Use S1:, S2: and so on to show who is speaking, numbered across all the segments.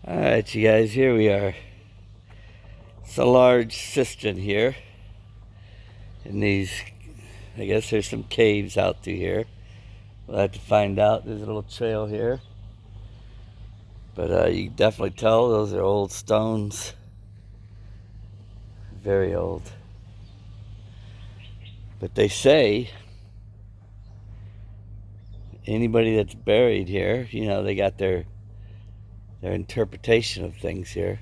S1: Alright, you guys, here we are. It's a large cistern here. And these, I guess there's some caves out through here. We'll have to find out. There's a little trail here. But you can definitely tell those are old stones. Very old. But they say anybody that's buried here, you know, they got their interpretation of things here.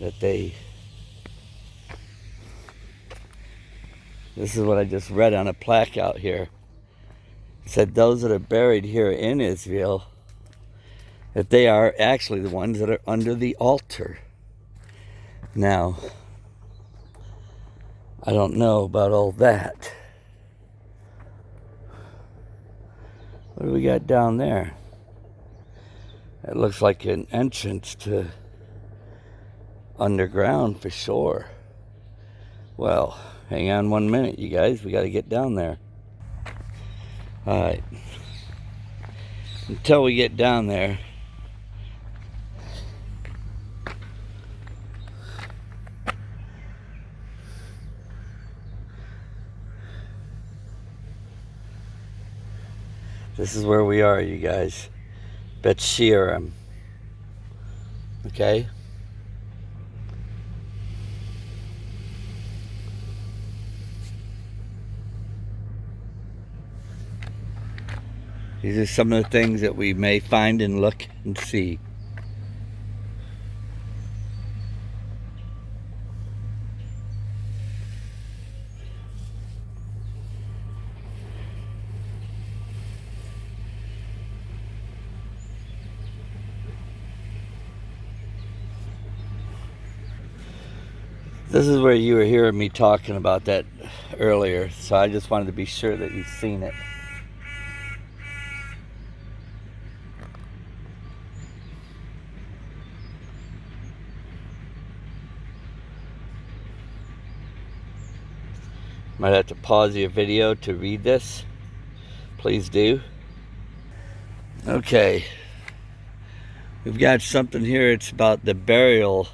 S1: That they... This is what I just read on a plaque out here. It said those that are buried here in Israel, that they are actually the ones that are under the altar. Now, I don't know about all that. What do we got down there? It looks like an entrance to underground for sure. Well, hang on 1 minute, you guys. We got to get down there. All right. Until we get down there, this is where we are, you guys. Bet Sheerim. Okay? These are some of the things that we may find and look and see. This is where you were hearing me talking about that earlier, so I just wanted to be sure that you've seen it. Might have to pause your video to read this. Please do. Okay. We've got something here. It's about the burial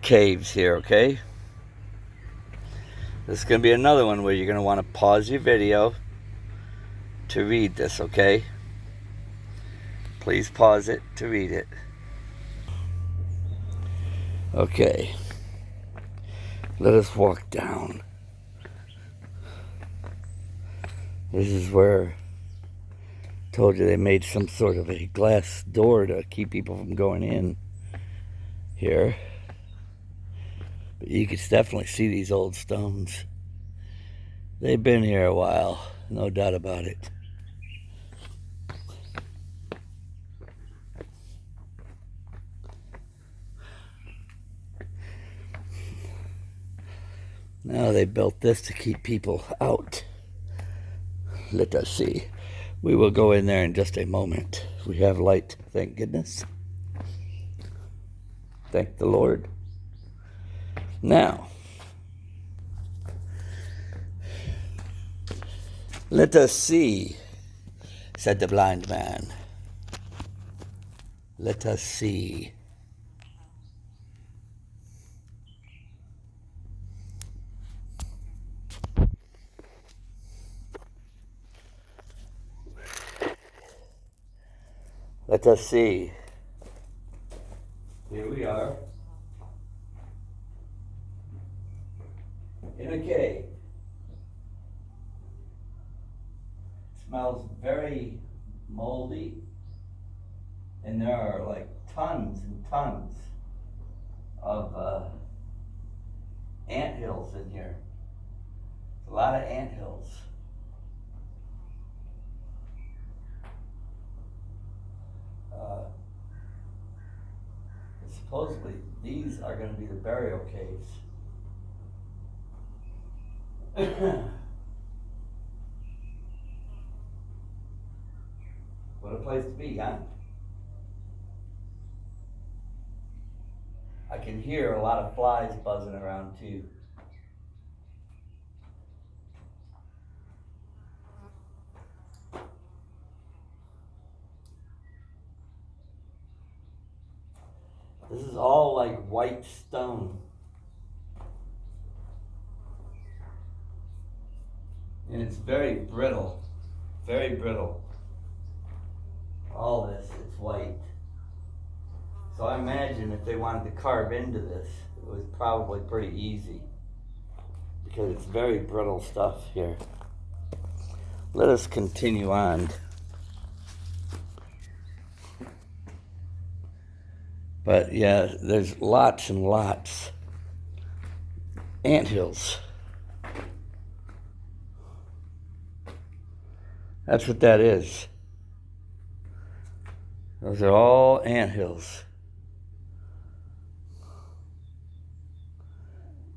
S1: caves here, okay? This is going to be another one where you're going to want to pause your video to read this, okay? Please pause it to read it. Okay. Let us walk down. This is where I told you they made some sort of a glass door to keep people from going in here. But you can definitely see these old stones. They've been here a while, no doubt about it. Now they built this to keep people out. Let us see. We will go in there in just a moment. We have light, thank goodness. Thank the Lord. Now, let us see, said the blind man. Let us see. Let us see. Here we are. In a cave. Smells very moldy. And there are like tons and tons of ant hills in here. A lot of ant hills. Supposedly, these are going to be the burial caves. What a place to be, huh? I can hear a lot of flies buzzing around too. This is all like white stone. And it's very brittle. Very brittle. All this, it's white. So I imagine if they wanted to carve into this, it was probably pretty easy. Because it's very brittle stuff here. Let us continue on. But yeah, there's lots and lots. Anthills. That's what that is. Those are all anthills.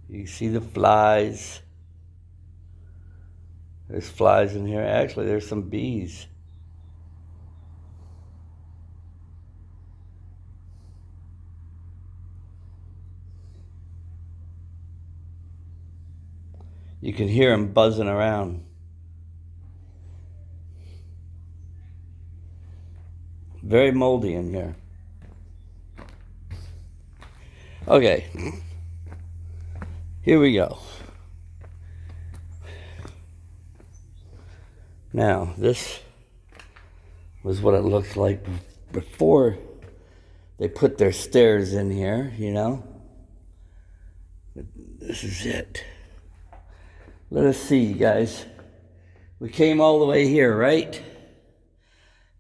S1: You see the flies. There's flies in here. Actually, there's some bees. You can hear them buzzing around. Very moldy in here. Okay. Here we go. Now, this was what it looked like before they put their stairs in here, you know. But this is it. Let us see, guys. We came all the way here, right?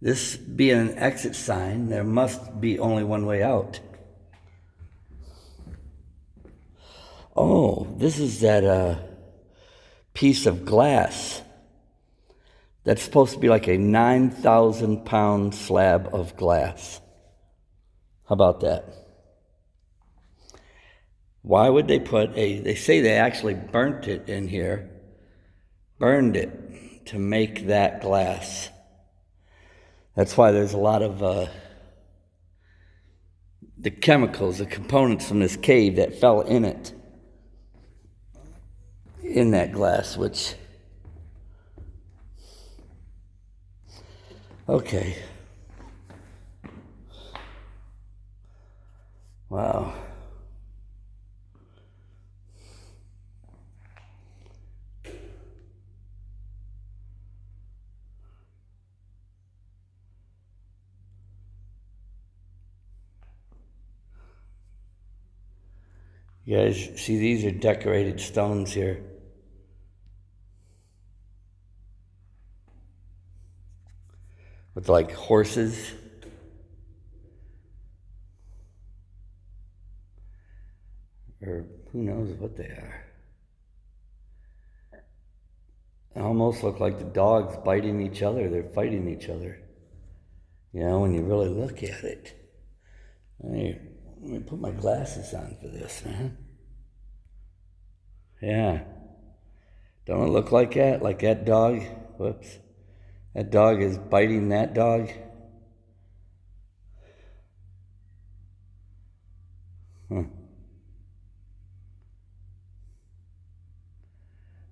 S1: This being an exit sign, there must be only one way out. Oh, this is that piece of glass. That's supposed to be like a 9,000-pound slab of glass. How about that? Why would they put they say they actually burnt it in here, burned it to make that glass. That's why there's a lot of the chemicals, the components from this cave that fell in it, in that glass, which, okay. Wow. You guys see, these are decorated stones here. With like horses. Or who knows what they are. They almost look like the dogs biting each other. They're fighting each other. You know, when you really look at it. Let me put my glasses on for this, man. Yeah. Don't it look like that? Like that dog? Whoops. That dog is biting that dog. Huh.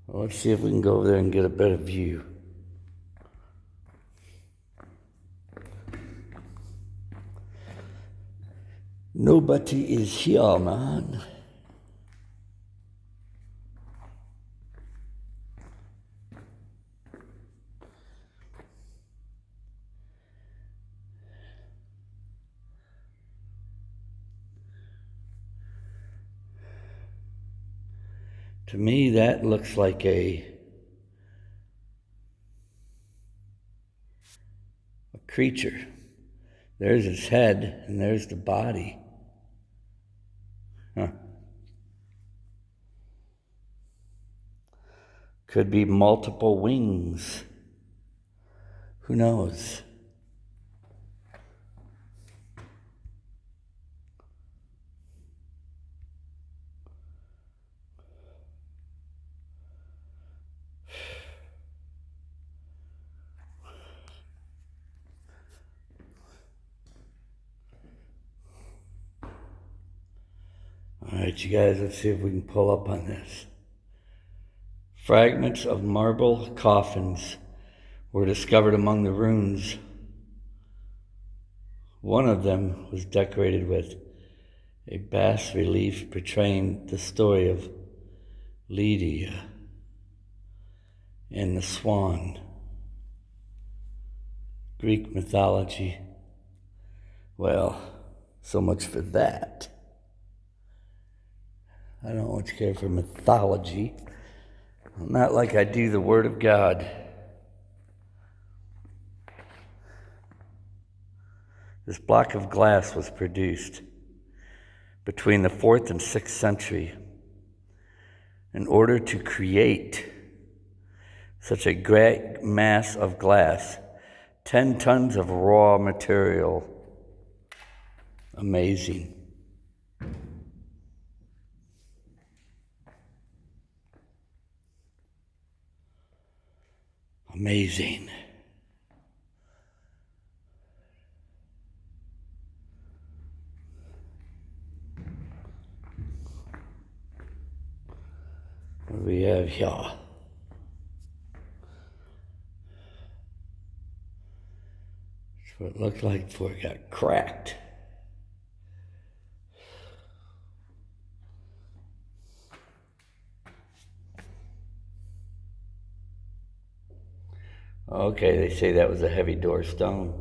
S1: Well, let's see if we can go over there and get a better view. Nobody is here, man. To me, that looks like a creature. There's his head, and there's the body. Huh. Could be multiple wings. Who knows? All right, you guys, let's see if we can pull up on this. Fragments of marble coffins were discovered among the ruins. One of them was decorated with a bas relief portraying the story of Lydia and the swan. Greek mythology. Well, so much for that. I don't much care for mythology. Not like I do the Word of God. This block of glass was produced between the 4th and 6th century in order to create such a great mass of glass, 10 tons of raw material. Amazing. Amazing. What do we have here? That's what it looked like before it got cracked. Okay, they say that was a heavy door stone.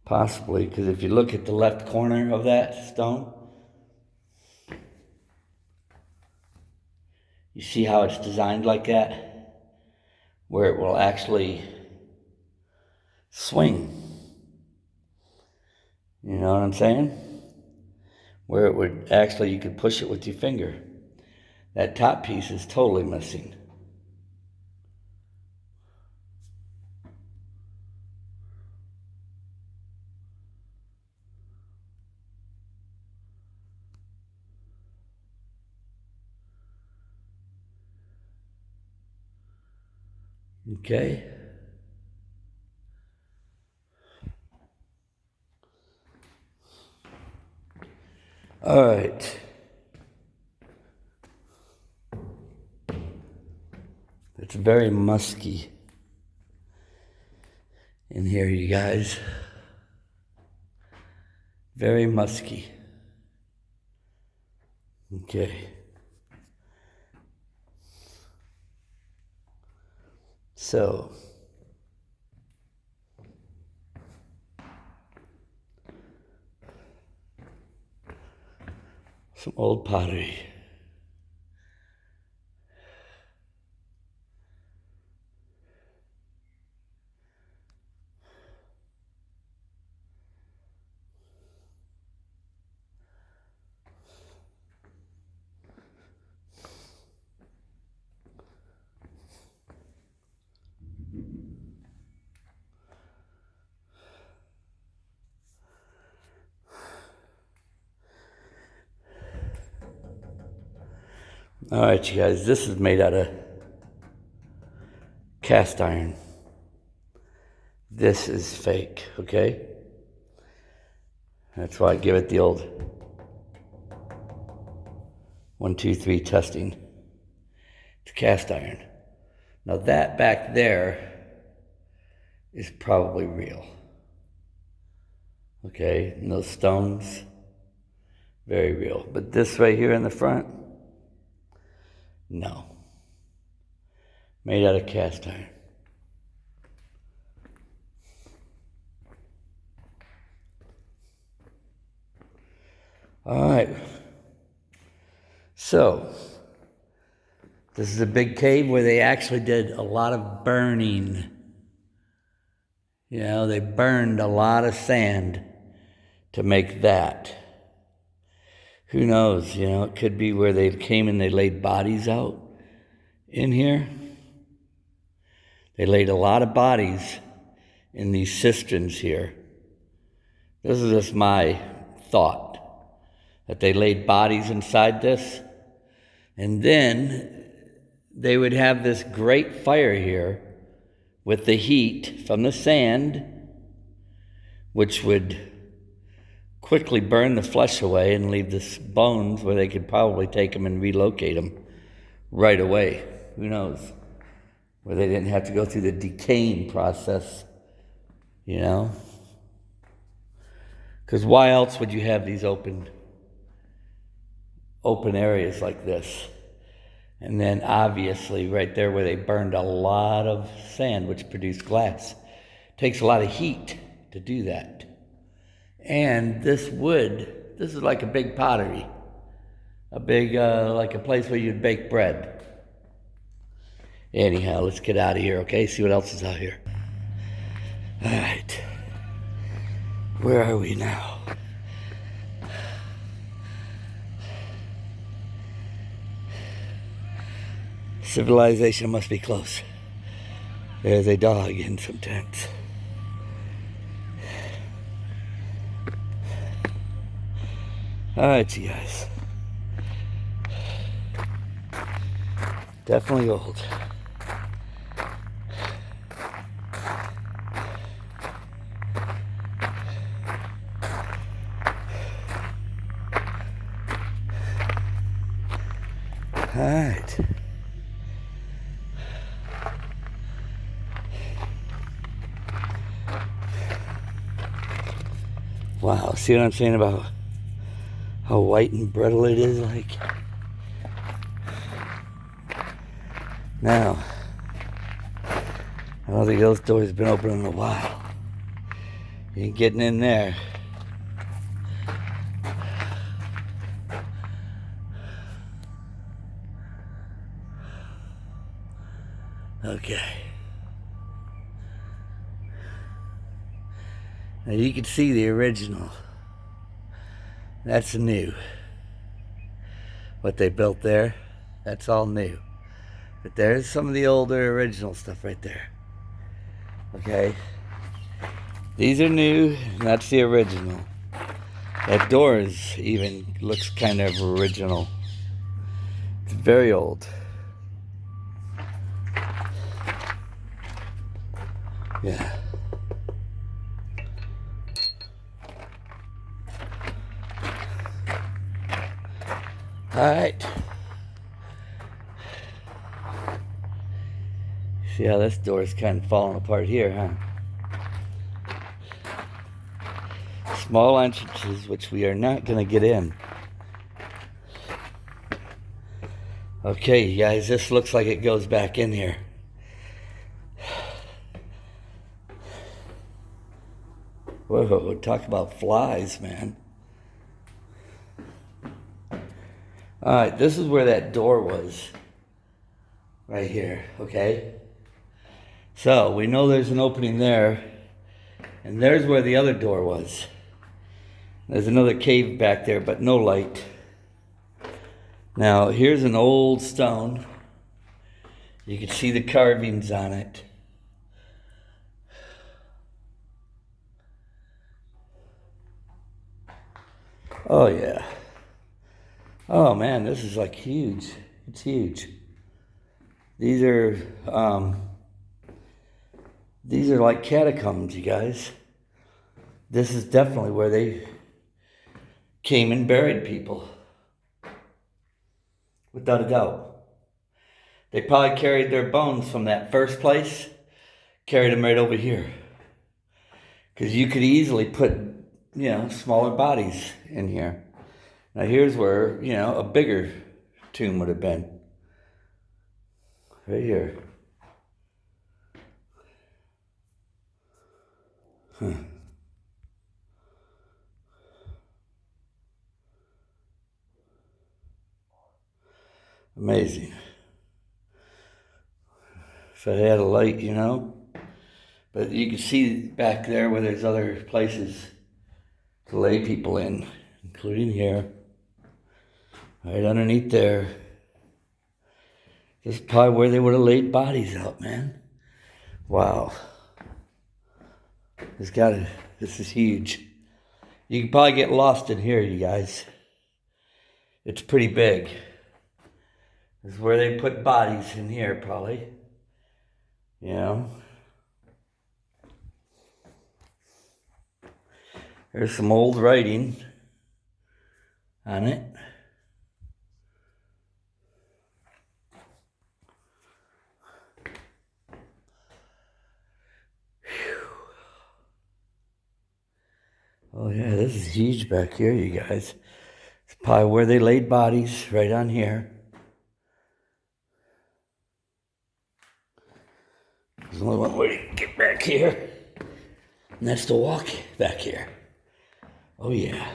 S1: Possibly, because if you look at the left corner of that stone, you see how it's designed like that, where it will actually swing. You know what I'm saying? Where it would actually, you could push it with your finger. That top piece is totally missing. Okay. All right. It's very musky in here, you guys. Very musky. Okay. So, some old pottery. All right, you guys, this is made out of cast iron. This is fake, okay? That's why I give it the old 1, 2, 3 testing. It's cast iron. Now that back there is probably real. Okay, and those stones, very real. But this right here in the front, no. Made out of cast iron. All right. So, this is a big cave where they actually did a lot of burning. You know, they burned a lot of sand to make that. Who knows, you know, it could be where they came and they laid bodies out in here. They laid a lot of bodies in these cisterns here. This is just my thought, that they laid bodies inside this, and then they would have this great fire here with the heat from the sand which would quickly burn the flesh away and leave the bones where they could probably take them and relocate them right away. Who knows? Where they didn't have to go through the decaying process, you know? Because why else would you have these open areas like this? And then obviously right there where they burned a lot of sand, which produced glass. It takes a lot of heat to do that. And this wood, this is like a big pottery. A big, like a place where you'd bake bread. Anyhow, let's get out of here, okay? See what else is out here. All right. Where are we now? Civilization must be close. There's a dog in some tents. All right, you guys. Definitely old. All right. Wow, see what I'm saying about how white and brittle it is? Like, now, I don't think those doors have been open in a while. You ain't getting in there. Okay. Now you can see the original. That's new. What they built there, that's all new. But there's some of the older original stuff right there. Okay? These are new, and that's the original. That door is even looks kind of original. It's very old. Yeah. All right. See how this door is kind of falling apart here, huh? Small entrances, which we are not going to get in. Okay, you guys, this looks like it goes back in here. Whoa, talk about flies, man. All right, this is where that door was. Right here, okay? So, we know there's an opening there. And there's where the other door was. There's another cave back there, but no light. Now, here's an old stone. You can see the carvings on it. Oh, yeah. Oh, man, this is like huge. It's huge. These are like catacombs, you guys. This is definitely where they came and buried people. Without a doubt. They probably carried their bones from that first place, carried them right over here. Because you could easily put, smaller bodies in here. Now here's where, a bigger tomb would have been. Right here. Huh. Amazing. If I had a light, But you can see back there where there's other places to lay people in, including here. Right underneath there. This is probably where they would have laid bodies out, man. Wow. This is huge. You can probably get lost in here, you guys. It's pretty big. This is where they put bodies in here, probably. There's some old writing on it. Oh yeah, this is huge back here, you guys. It's probably where they laid bodies, right on here. There's only one way to get back here, and that's to walk back here. Oh yeah.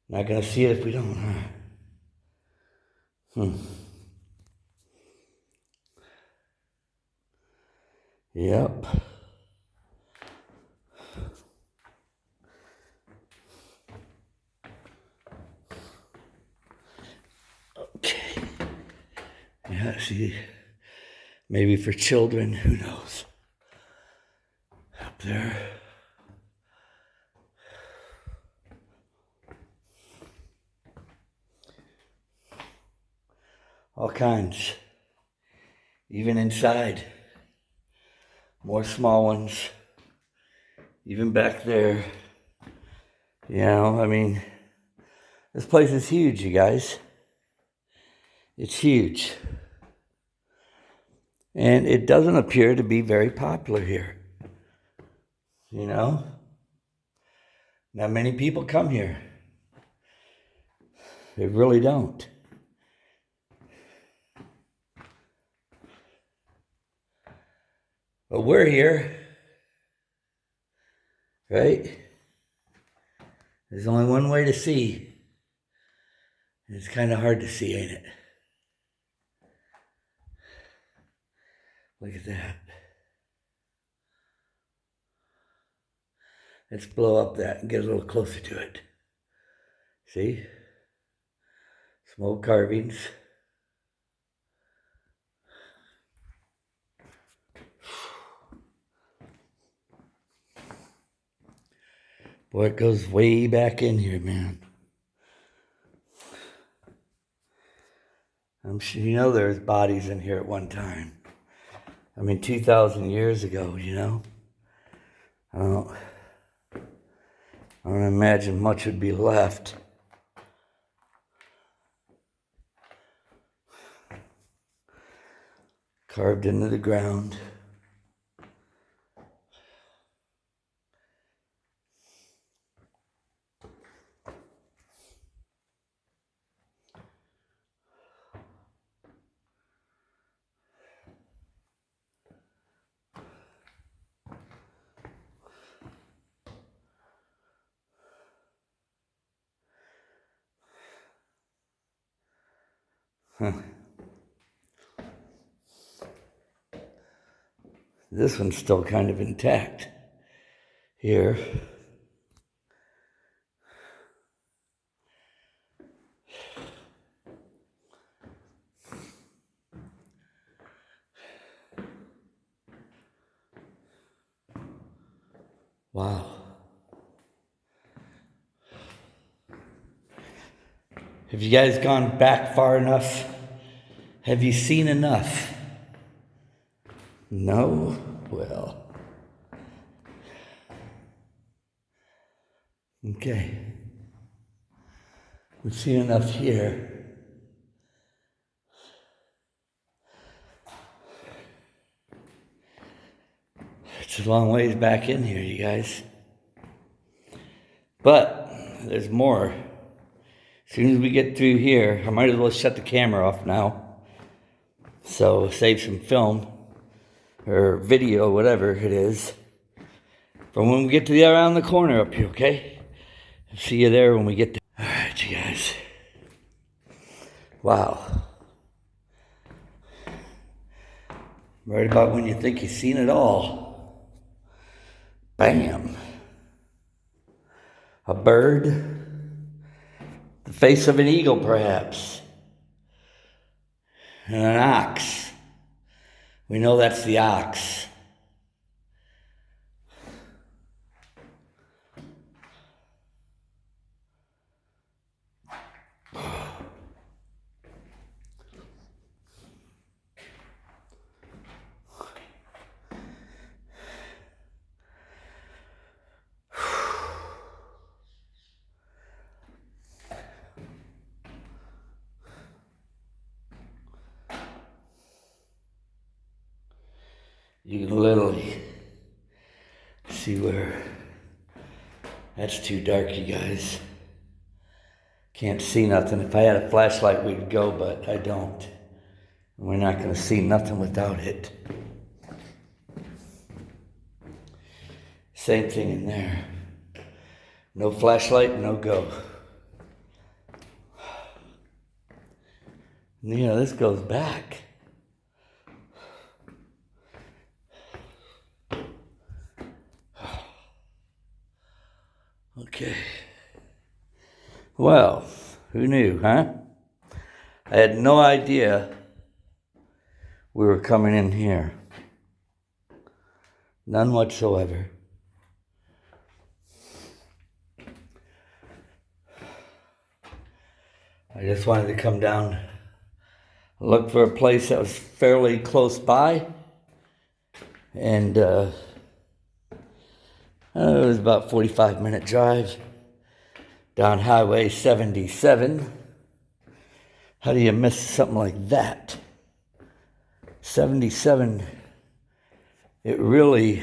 S1: Not gonna see it if we don't, huh? Yep. Okay. Yeah, see, maybe for children, who knows? Up there. All kinds. Even inside. More small ones. Even back there. You know, I mean, this place is huge, you guys. It's huge. And it doesn't appear to be very popular here. You know? Not many people come here. They really don't. But we're here. Right? There's only one way to see. And it's kind of hard to see, ain't it? Look at that. Let's blow up that and get a little closer to it. See? Some old carvings. Boy, it goes way back in here, man. I'm sure you know there's bodies in here at one time. I mean, 2,000 years ago, you know? I don't imagine much would be left. Carved into the ground. Huh. This one's still kind of intact here. Wow. Have you guys gone back far enough? Have you seen enough? No? Well. Okay. We've seen enough here. It's a long ways back in here, you guys. But there's more. As soon as we get through here, I might as well shut the camera off now. So save some film or video, whatever it is, from when we get to the around the corner up here, okay? I'll see you there when we get there. All right, you guys. Wow. Right about when you think you've seen it all. Bam. A bird. The face of an eagle, perhaps. And an ox. We know that's the ox. You can literally see where that's too dark, you guys. Can't see nothing. If I had a flashlight, we'd go, but I don't. We're not going to see nothing without it. Same thing in there. No flashlight, no go. You know, this goes back. Okay. Well, who knew, huh? I had no idea we were coming in here. None whatsoever. I just wanted to come down, look for a place that was fairly close by, and it was about a 45-minute drive down Highway 77. How do you miss something like that? 77, it really,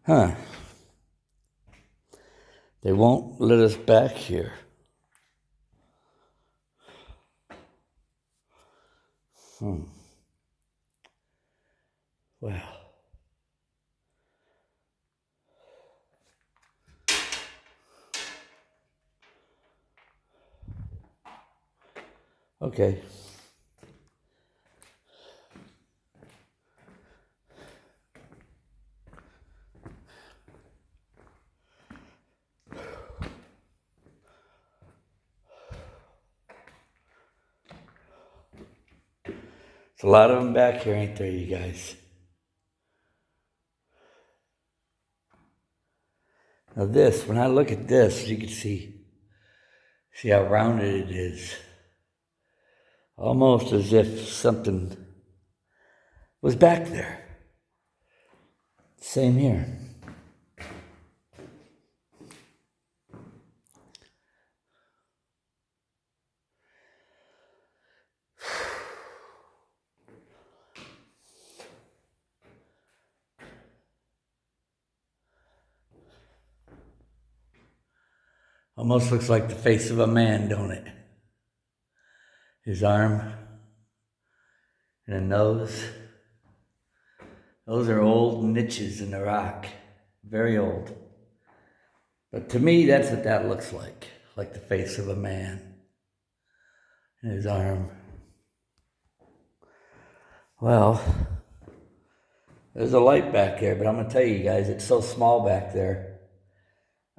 S1: they won't let us back here. Well. Okay. There's a lot of them back here, ain't there, you guys? Now this, when I look at this, you can see how rounded it is. Almost as if something was back there. Same here. Almost looks like the face of a man, don't it? His arm and a nose. Those are old niches in the rock. Very old. But to me, that's what that looks like the face of a man and his arm. Well, there's a light back there, but I'm going to tell you guys, it's so small back there.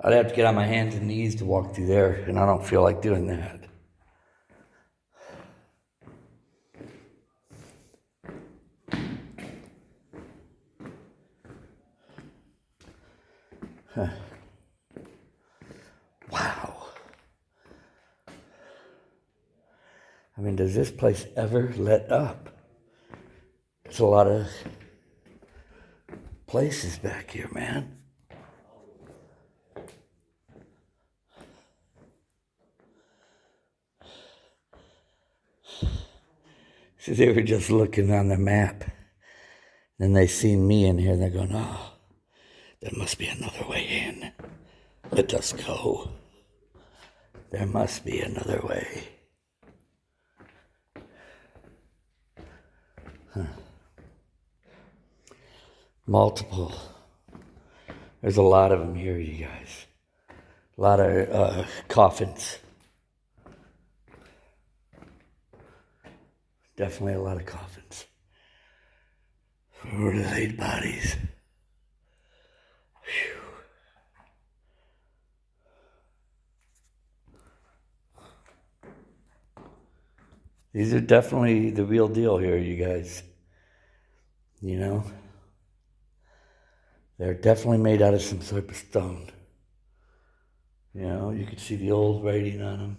S1: I'd have to get on my hands and knees to walk through there, and I don't feel like doing that. Wow. I mean, does this place ever let up? There's a lot of places back here, man. So they were just looking on the map. Then they seen me in here, and they're going, oh, there must be another way in. Let us go. There must be another way. Multiple. There's a lot of them here, you guys. A lot of coffins. Definitely a lot of coffins. For the laid bodies. Whew. These are definitely the real deal here, you guys. You know? They're definitely made out of some sort of stone. You know, you can see the old writing on them.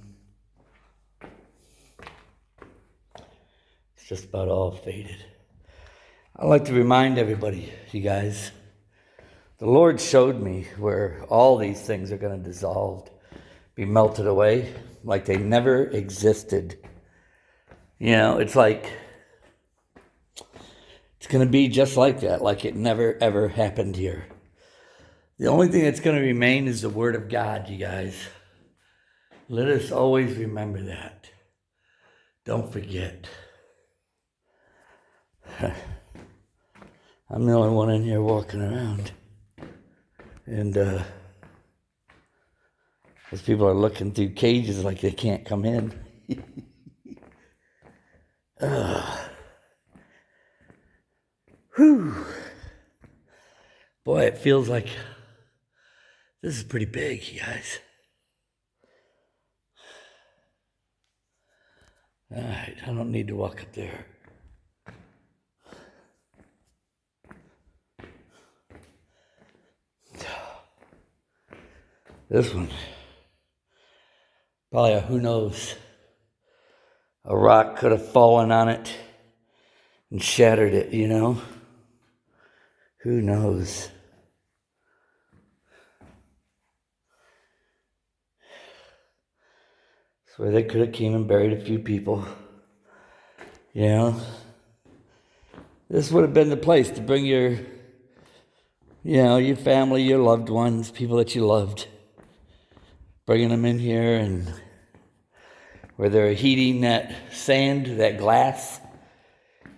S1: It's just about all faded. I'd like to remind everybody, you guys, the Lord showed me where all these things are going to dissolve, be melted away, like they never existed. You know, it's like It's going to be just like that, like it never, ever happened here. The only thing that's going to remain is the Word of God, you guys. Let us always remember that. Don't forget. I'm the only one in here walking around. And those people are looking through cages like they can't come in. Whew. Boy, it feels like this is pretty big, you guys. All right, I don't need to walk up there. This one, probably who knows, a rock could have fallen on it and shattered it, you know? Who knows? That's where they could have came and buried a few people. You know? This would have been the place to bring your family, your loved ones, people that you loved. Bringing them in here and where they're heating that sand, that glass.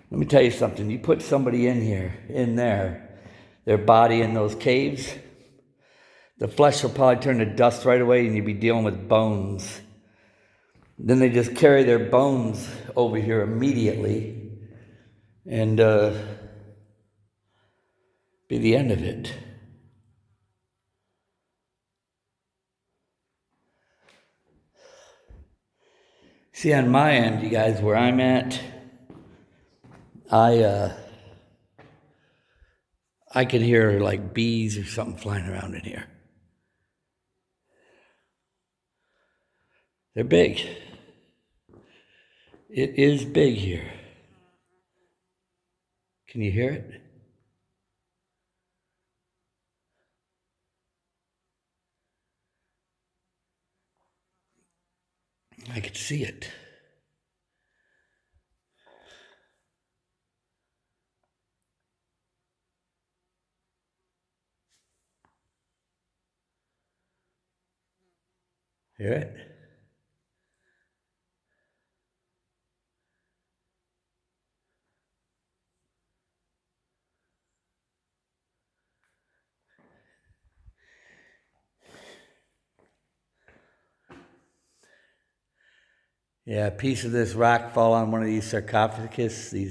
S1: Let me tell you something. You put somebody in there, their body in those caves, the flesh will probably turn to dust right away and you'll be dealing with bones. Then they just carry their bones over here immediately and be the end of it. See, on my end, you guys, where I'm at, I could hear like bees or something flying around in here. They're big. It is big here. Can you hear it? I could see it. Hear it? Yeah, a piece of this rock fall on one of these sarcophagus, these